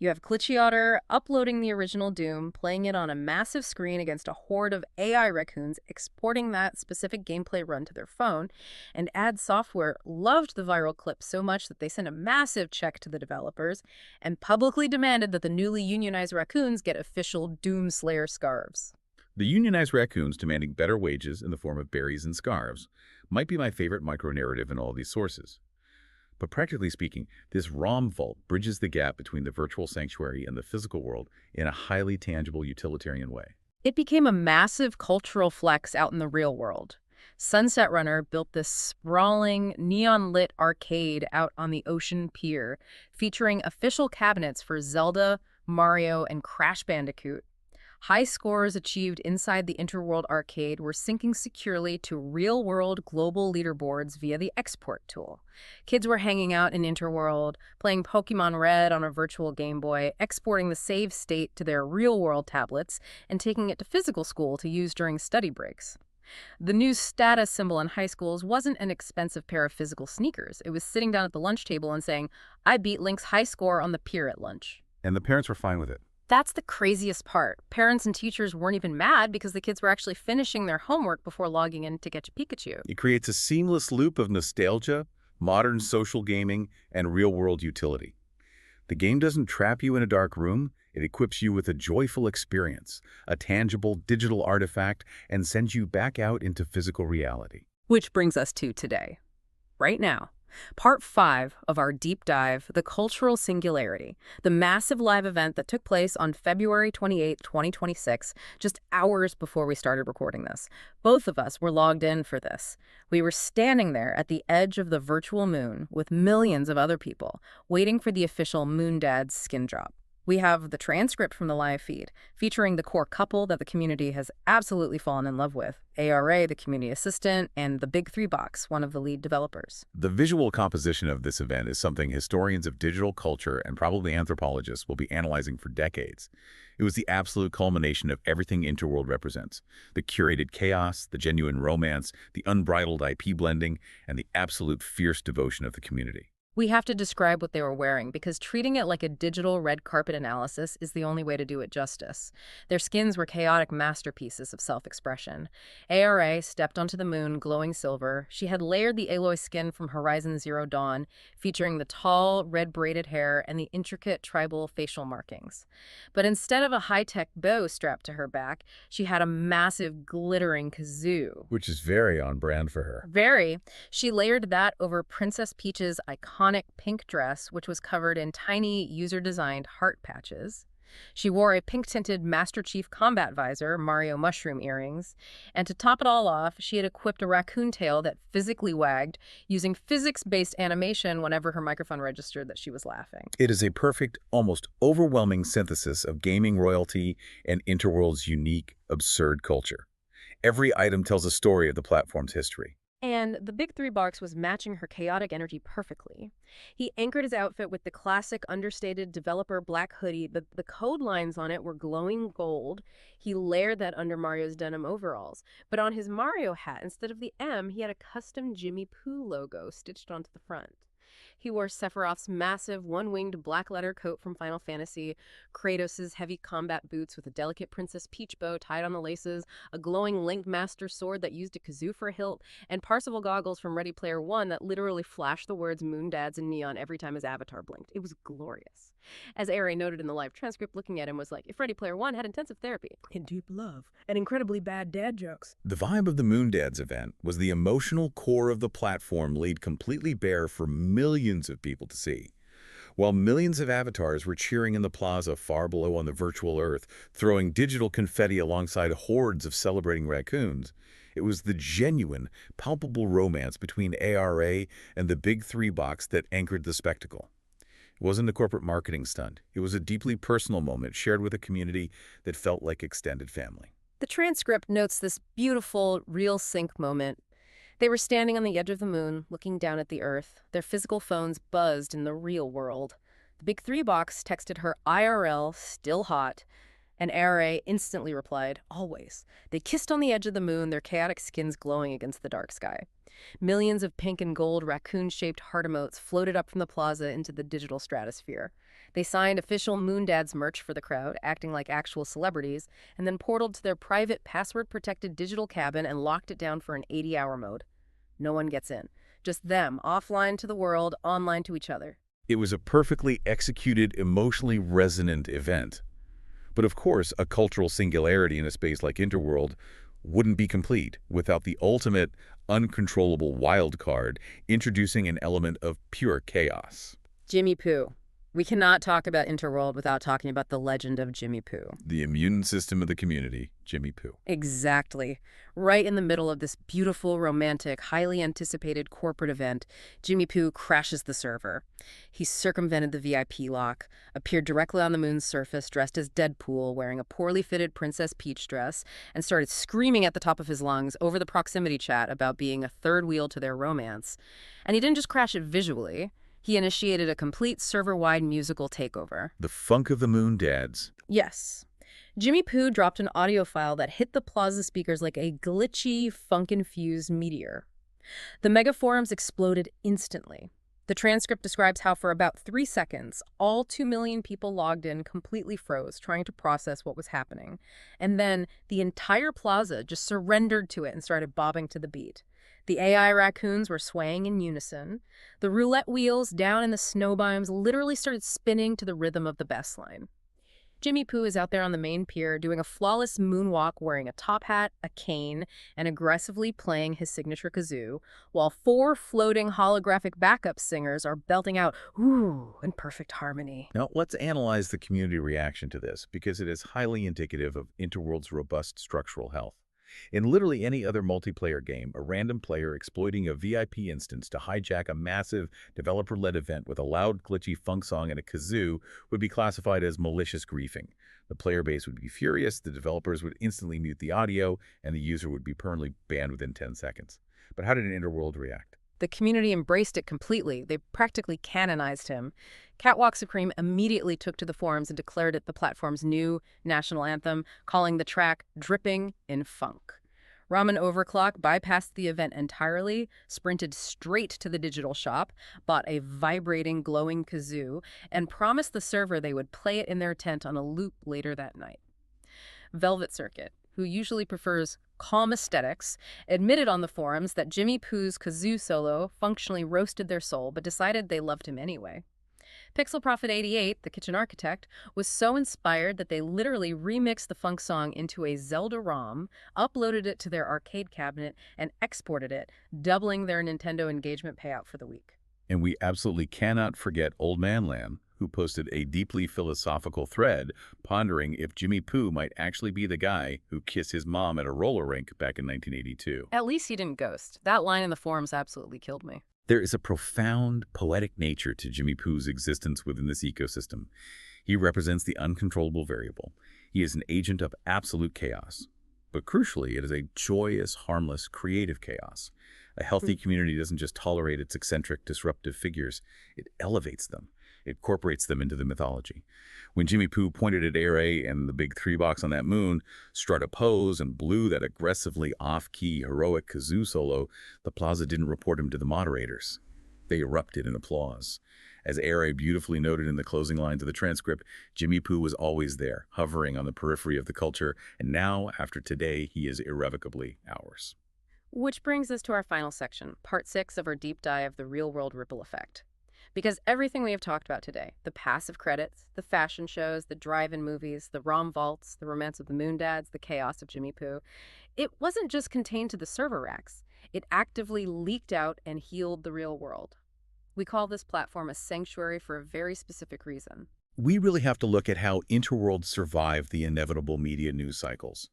You have Glitchy Otter uploading the original Doom, playing it on a massive screen against a horde of AI raccoons, exporting that specific gameplay run to their phone, and Ad Software loved the viral clip so much that they sent a massive check to the developers and publicly demanded that the newly unionized raccoons get official Doomslayer scarves. The unionized raccoons demanding better wages in the form of berries and scarves might be my favorite micro-narrative in all these sources. But practically speaking, this ROM vault bridges the gap between the virtual sanctuary and the physical world in a highly tangible utilitarian way. It became a massive cultural flex out in the real world. Sunset Runner built this sprawling, neon-lit arcade out on the ocean pier, featuring official cabinets for Zelda, Mario, and Crash Bandicoot. High scores achieved inside the Interworld arcade were syncing securely to real-world global leaderboards via the export tool. Kids were hanging out in Interworld, playing Pokemon Red on a virtual Game Boy, exporting the save state to their real-world tablets, and taking it to physical school to use during study breaks. The new status symbol in high schools wasn't an expensive pair of physical sneakers. It was sitting down at the lunch table and saying, "I beat Link's high score on the pier at lunch." And the parents were fine with it. That's the craziest part. Parents and teachers weren't even mad because the kids were actually finishing their homework before logging in to get Pikachu. It creates a seamless loop of nostalgia, modern social gaming, and real-world utility. The game doesn't trap you in a dark room. It equips you with a joyful experience, a tangible digital artifact, and sends you back out into physical reality. Which brings us to today. Right now, Part 5 of our deep dive, The Cultural Singularity, the massive live event that took place on February 28, 2026, just hours before we started recording this. Both of us were logged in for this. We were standing there at the edge of the virtual moon with millions of other people, waiting for the official Moon Dad's skin drop. We have the transcript from the live feed, featuring the core couple that the community has absolutely fallen in love with, ARA, the community assistant, and the Big Three Box, one of the lead developers. The visual composition of this event is something historians of digital culture and probably anthropologists will be analyzing for decades. It was the absolute culmination of everything Interworld represents: the curated chaos, the genuine romance, the unbridled IP blending, and the absolute fierce devotion of the community. We have to describe what they were wearing because treating it like a digital red carpet analysis is the only way to do it justice. Their skins were chaotic masterpieces of self-expression. ARA stepped onto the moon glowing silver. She had layered the Aloy skin from Horizon Zero Dawn, featuring the tall, red braided hair and the intricate tribal facial markings. But instead of a high-tech bow strapped to her back, she had a massive glittering kazoo. Which is very on brand for her. Very. She layered that over Princess Peach's iconic pink dress, which was covered in tiny, user-designed heart patches. She wore a pink-tinted Master Chief combat visor, Mario mushroom earrings, and to top it all off, she had equipped a raccoon tail that physically wagged, using physics-based animation whenever her microphone registered that she was laughing. It is a perfect, almost overwhelming synthesis of gaming royalty and Interworld's unique, absurd culture. Every item tells a story of the platform's history. And the Big Three Box was matching her chaotic energy perfectly. He anchored his outfit with the classic understated developer black hoodie, but the code lines on it were glowing gold. He layered that under Mario's denim overalls. But on his Mario hat, instead of the M, he had a custom Jimmy Poo logo stitched onto the front. He wore Sephiroth's massive one-winged black leather coat from Final Fantasy, Kratos' heavy combat boots with a delicate Princess Peach bow tied on the laces, a glowing Link Master sword that used a kazoo for a hilt, and Parsifal goggles from Ready Player One that literally flashed the words Moon Dads in neon every time his avatar blinked. It was glorious. As Ari noted in the live transcript, looking at him was like, if Ready Player One had intensive therapy, and deep love, and incredibly bad dad jokes. The vibe of the Moon Dads event was the emotional core of the platform laid completely bare for millions of people to see. While millions of avatars were cheering in the plaza far below on the virtual Earth, throwing digital confetti alongside hordes of celebrating raccoons, it was the genuine, palpable romance between ARA and the Big Three Box that anchored the spectacle. It wasn't a corporate marketing stunt. It was a deeply personal moment shared with a community that felt like extended family. The transcript notes this beautiful, real sync moment. They were standing on the edge of the moon, looking down at the Earth. Their physical phones buzzed in the real world. The Big Three Box texted her IRL, still hot, and ARA instantly replied, always. They kissed on the edge of the moon, their chaotic skins glowing against the dark sky. Millions of pink and gold raccoon-shaped heart emotes floated up from the plaza into the digital stratosphere. They signed official Moon Dads merch for the crowd, acting like actual celebrities, and then portaled to their private, password-protected digital cabin and locked it down for an 80-hour mode. No one gets in. Just them, offline to the world, online to each other. It was a perfectly executed, emotionally resonant event. But of course, a cultural singularity in a space like Interworld wouldn't be complete without the ultimate, uncontrollable wild card introducing an element of pure chaos. Jimmy Poo. We cannot talk about Interworld without talking about the legend of Jimmy Poo. The immune system of the community, Jimmy Poo. Exactly. Right in the middle of this beautiful, romantic, highly anticipated corporate event, Jimmy Poo crashes the server. He circumvented the VIP lock, appeared directly on the moon's surface dressed as Deadpool, wearing a poorly fitted Princess Peach dress, and started screaming at the top of his lungs over the proximity chat about being a third wheel to their romance. And he didn't just crash it visually. He initiated a complete server-wide musical takeover. The funk of the Moon Dads. Yes. Jimmy Poo dropped an audio file that hit the plaza speakers like a glitchy, funk-infused meteor. The mega forums exploded instantly. The transcript describes how for about 3 seconds, all 2 million people logged in completely froze, trying to process what was happening. And then the entire plaza just surrendered to it and started bobbing to the beat. The AI raccoons were swaying in unison. The roulette wheels down in the snow biomes literally started spinning to the rhythm of the bass line. Jimmy Poo is out there on the main pier doing a flawless moonwalk wearing a top hat, a cane, and aggressively playing his signature kazoo, while 4 floating holographic backup singers are belting out "ooh" in perfect harmony. Now, let's analyze the community reaction to this, because it is highly indicative of Interworld's robust structural health. In literally any other multiplayer game, a random player exploiting a VIP instance to hijack a massive developer-led event with a loud, glitchy funk song and a kazoo would be classified as malicious griefing. The player base would be furious, the developers would instantly mute the audio, and the user would be permanently banned within 10 seconds. But how did Interworld react? The community embraced it completely. They practically canonized him. Catwalk Supreme immediately took to the forums and declared it the platform's new national anthem, calling the track dripping in funk. Ramen Overclock bypassed the event entirely, sprinted straight to the digital shop, bought a vibrating, glowing kazoo, and promised the server they would play it in their tent on a loop later that night. Velvet Circuit, who usually prefers calm aesthetics, admitted on the forums that Jimmy Poo's kazoo solo functionally roasted their soul, but decided they loved him anyway. Pixel Prophet 88, the kitchen architect, was so inspired that they literally remixed the funk song into a Zelda ROM, uploaded it to their arcade cabinet, and exported it, doubling their Nintendo engagement payout for the week. And we absolutely cannot forget Old Man Lamb, who posted a deeply philosophical thread pondering if Jimmy Poo might actually be the guy who kissed his mom at a roller rink back in 1982. At least he didn't ghost. That line in the forums absolutely killed me. There is a profound, poetic nature to Jimmy Poo's existence within this ecosystem. He represents the uncontrollable variable. He is an agent of absolute chaos. But crucially, it is a joyous, harmless, creative chaos. A healthy community doesn't just tolerate its eccentric, disruptive figures, it elevates them. It incorporates them into the mythology. When Jimmy Poo pointed at Aray and the big 3-box on that moon, struck a pose, and blew that aggressively off-key, heroic kazoo solo, the plaza didn't report him to the moderators. They erupted in applause. As Aray beautifully noted in the closing lines of the transcript, Jimmy Poo was always there, hovering on the periphery of the culture, and now, after today, he is irrevocably ours. Which brings us to our final section, part 6 of our deep dive, the real-world ripple effect. Because everything we have talked about today, the passive credits, the fashion shows, the drive-in movies, the ROM vaults, the romance of the Moon Dads, the chaos of Jimmy Poo, it wasn't just contained to the server racks. It actively leaked out and healed the real world. We call this platform a sanctuary for a very specific reason. We really have to look at how Interworld survived the inevitable media news cycles.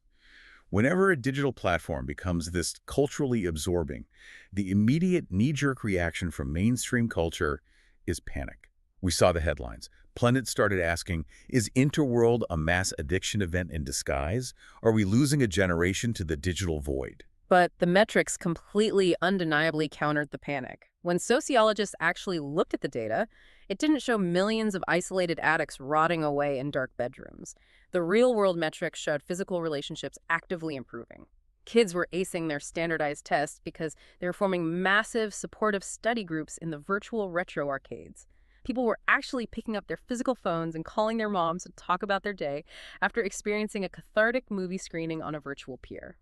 Whenever a digital platform becomes this culturally absorbing, the immediate knee-jerk reaction from mainstream culture is panic. We saw the headlines. Pundits started asking, is Interworld a mass addiction event in disguise? Are we losing a generation to the digital void? But the metrics completely undeniably countered the panic. When sociologists actually looked at the data, it didn't show millions of isolated addicts rotting away in dark bedrooms. The real-world metrics showed physical relationships actively improving. Kids were acing their standardized tests because they were forming massive, supportive study groups in the virtual retro arcades. People were actually picking up their physical phones and calling their moms to talk about their day after experiencing a cathartic movie screening on a virtual pier.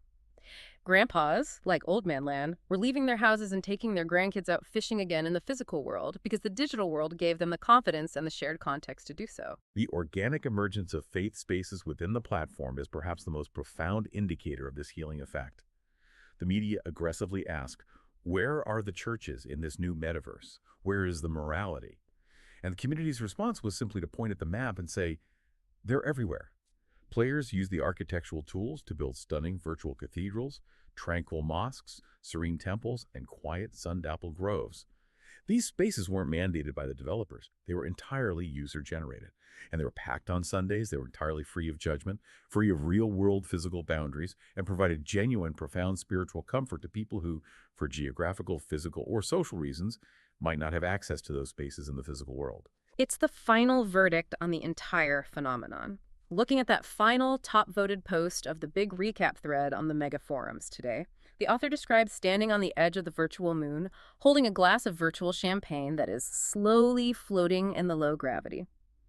Grandpas, like Old Man Land, were leaving their houses and taking their grandkids out fishing again in the physical world because the digital world gave them the confidence and the shared context to do so. The organic emergence of faith spaces within the platform is perhaps the most profound indicator of this healing effect. The media aggressively ask, where are the churches in this new metaverse? Where is the morality? And the community's response was simply to point at the map and say, they're everywhere. Players use the architectural tools to build stunning virtual cathedrals, tranquil mosques, serene temples, and quiet sun-dappled groves. These spaces weren't mandated by the developers. They were entirely user-generated. And they were packed on Sundays. They were entirely free of judgment, free of real-world physical boundaries, and provided genuine, profound spiritual comfort to people who, for geographical, physical, or social reasons, might not have access to those spaces in the physical world. It's the final verdict on the entire phenomenon. Looking at that final top-voted post of the big recap thread on the mega forums today, the author describes standing on the edge of the virtual moon, holding a glass of virtual champagne that is slowly floating in the low gravity.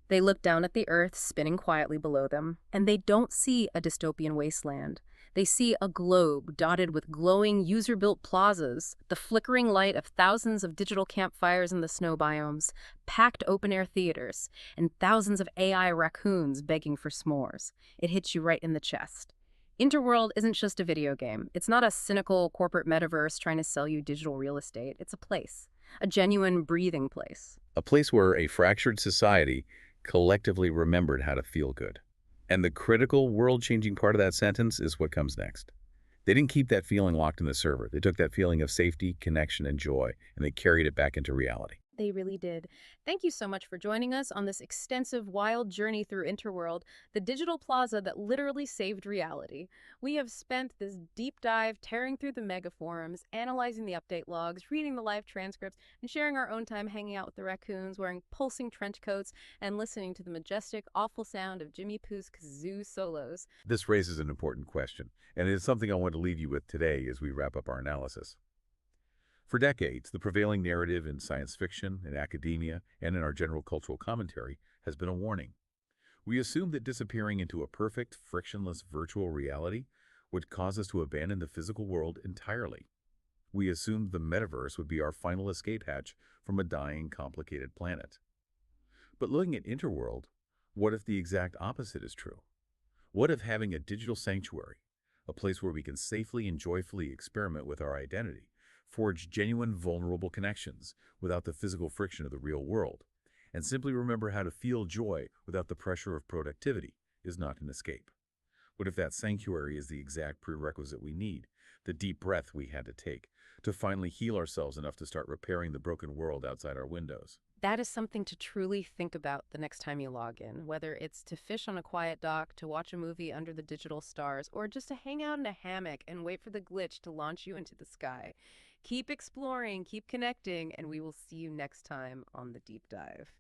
They look down at the Earth spinning quietly below them, and they don't see a dystopian wasteland. They see a globe dotted with glowing user-built plazas, the flickering light of thousands of digital campfires in the snow biomes, packed open-air theaters, and thousands of AI raccoons begging for s'mores. It hits you right in the chest. Interworld isn't just a video game. It's not a cynical corporate metaverse trying to sell you digital real estate. It's a place, a genuine breathing place. A place where a fractured society collectively remembered how to feel good. And the critical, world-changing part of that sentence is what comes next. They didn't keep that feeling locked in the server. They took that feeling of safety, connection, and joy, and they carried it back into reality. They really did. Thank you so much for joining us on this extensive, wild journey through Interworld, the digital plaza that literally saved reality. We have spent this deep dive tearing through the mega forums, analyzing the update logs, reading the live transcripts, and sharing our own time hanging out with the raccoons, wearing pulsing trench coats, and listening to the majestic, awful sound of Jimmy Pooh's kazoo solos. This raises an important question, and it is something I want to leave you with today as we wrap up our analysis. For decades, the prevailing narrative in science fiction, in academia, and in our general cultural commentary has been a warning. We assumed that disappearing into a perfect, frictionless virtual reality would cause us to abandon the physical world entirely. We assumed the metaverse would be our final escape hatch from a dying, complicated planet. But looking at Interworld, what if the exact opposite is true? What if having a digital sanctuary, a place where we can safely and joyfully experiment with our identity, forge genuine, vulnerable connections without the physical friction of the real world, and simply remember how to feel joy without the pressure of productivity, is not an escape? What if that sanctuary is the exact prerequisite we need, the deep breath we had to take, to finally heal ourselves enough to start repairing the broken world outside our windows? That is something to truly think about the next time you log in, whether it's to fish on a quiet dock, to watch a movie under the digital stars, or just to hang out in a hammock and wait for the glitch to launch you into the sky. Keep exploring, keep connecting, and we will see you next time on The Deep Dive.